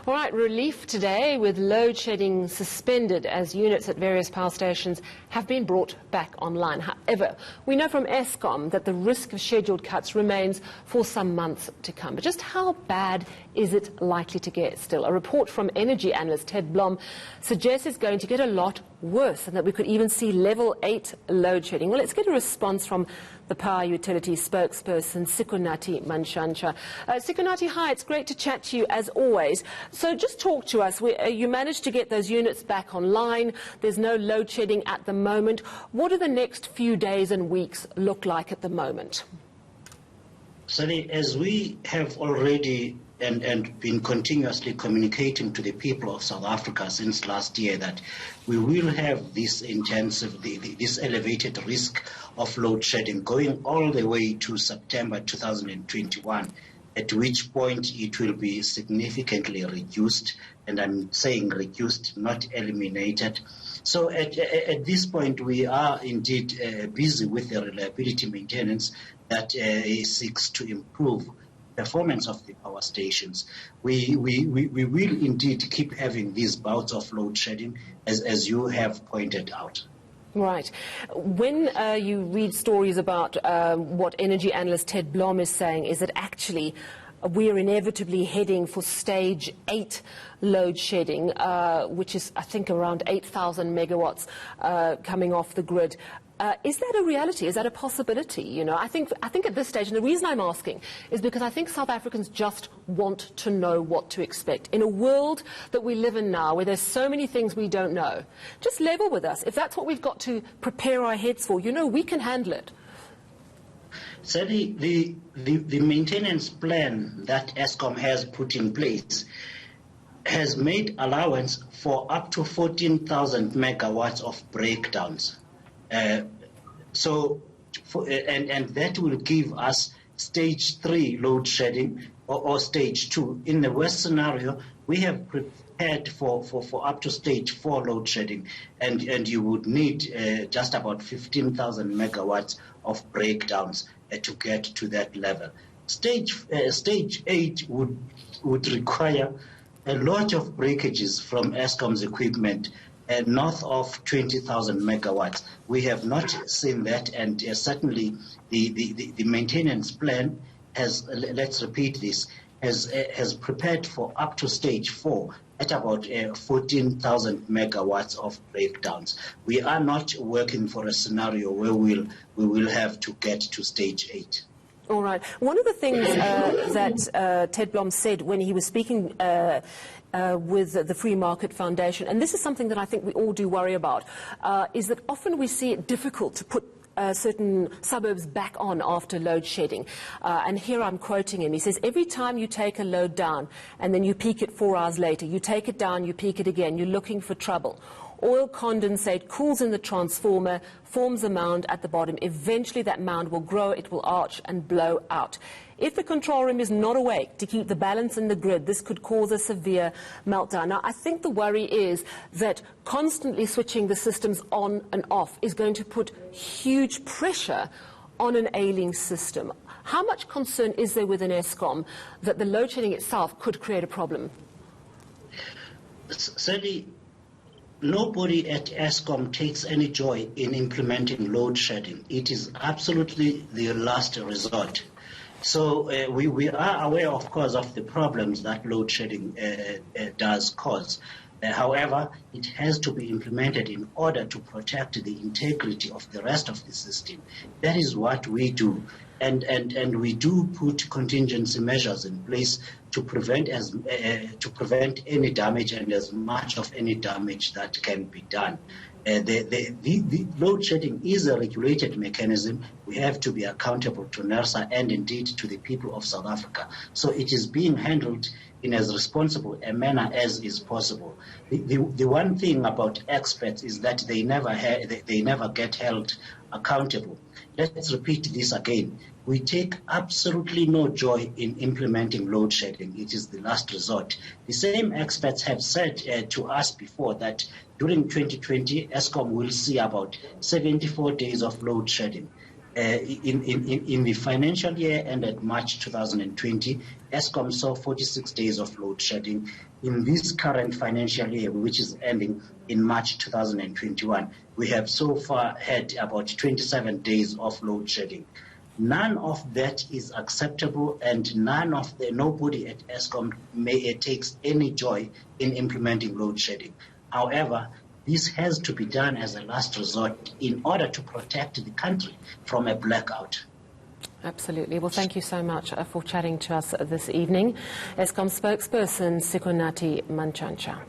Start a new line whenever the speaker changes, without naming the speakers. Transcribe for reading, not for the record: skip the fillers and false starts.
All right, relief today with load shedding suspended as units at various power stations have been brought back online. However, we know from Eskom that the risk of scheduled cuts remains for some months to come. But just how bad is it likely to get still? A report from energy analyst Ted Blom suggests it's going to get a lot worse and that we could even see level 8 load shedding. Well, let's get a response from the power utility spokesperson, Sikonathi Mantshantsha. Sikonathi, hi, it's great to chat to you as always. So just talk to us. You managed to get those units back online. There's no load shedding at the moment. What do the next few days and weeks look like at the moment?
Sally, as we have already and been continuously communicating to the people of South Africa since last year that we will have this intensive, this elevated risk of load shedding going all the way to September 2021, at which point it will be significantly reduced, and I'm saying reduced, not eliminated. So at this point, we are indeed busy with the reliability maintenance that seeks to improve performance of the power stations. We will indeed keep having these bouts of load shedding, as you have pointed out.
Right. When you read stories about what energy analyst Ted Blom is saying, is that actually we're inevitably heading for stage 8 load shedding, which is, I think, around 8,000 megawatts coming off the grid. Is that a reality? Is that a possibility? You know, I think at this stage, and the reason I'm asking is because I think South Africans just want to know what to expect. In a world that we live in now, where there's so many things we don't know, just level with us. If that's what we've got to prepare our heads for, you know, we can handle it.
So the maintenance plan that Eskom has put in place has made allowance for up to 14,000 megawatts of breakdowns. And that will give us stage 3 load shedding or stage 2. In the worst scenario, we have prepared for up to stage 4 load shedding, and you would need just about 15,000 megawatts of breakdowns to get to that level. Stage 8 would require a lot of breakages from Eskom's equipment, north of 20,000 megawatts. We have not seen that, and certainly the maintenance plan has, let's repeat this, has prepared for up to stage 4 at about 14,000 megawatts of breakdowns. We are not working for a scenario where we will have to get to stage 8.
All right. One of the things that Ted Blom said when he was speaking with the Free Market Foundation, and this is something that I think we all do worry about, is that often we see it difficult to put certain suburbs back on after load shedding. And here I'm quoting him. He says, every time you take a load down and then you peak it 4 hours later, you take it down, you peak it again, you're looking for trouble. Oil condensate cools in the transformer, forms a mound at the bottom. Eventually that mound will grow, it will arch and blow out. If the control room is not awake to keep the balance in the grid, this could cause a severe meltdown. Now, I think the worry is that constantly switching the systems on and off is going to put huge pressure on an ailing system. How much concern is there within Eskom that the load shedding itself could create a problem?
Sadly, nobody at Eskom takes any joy in implementing load shedding. It is absolutely the last resort. So we are aware, of course, of the problems that load shedding does cause. However, it has to be implemented in order to protect the integrity of the rest of the system. That is what we do. And we do put contingency measures in place to prevent any damage and as much of any damage that can be done. The load shedding is a regulated mechanism. We have to be accountable to NERSA and indeed to the people of South Africa. So it is being handled in as responsible a manner as is possible. The one thing about experts is that they never get held accountable. Let's repeat this again. We take absolutely no joy in implementing load shedding. It is the last resort. The same experts have said to us before that during 2020, Eskom will see about 74 days of load shedding. In the financial year ended March 2020, Eskom saw 46 days of load shedding. In this current financial year, which is ending in March 2021, we have so far had about 27 days of load shedding. None of that is acceptable, and nobody at Eskom takes any joy in implementing load shedding. However, this has to be done as a last resort in order to protect the country from a blackout.
Absolutely. Well, thank you so much for chatting to us this evening. Eskom spokesperson Sikonathi Mantshantsha.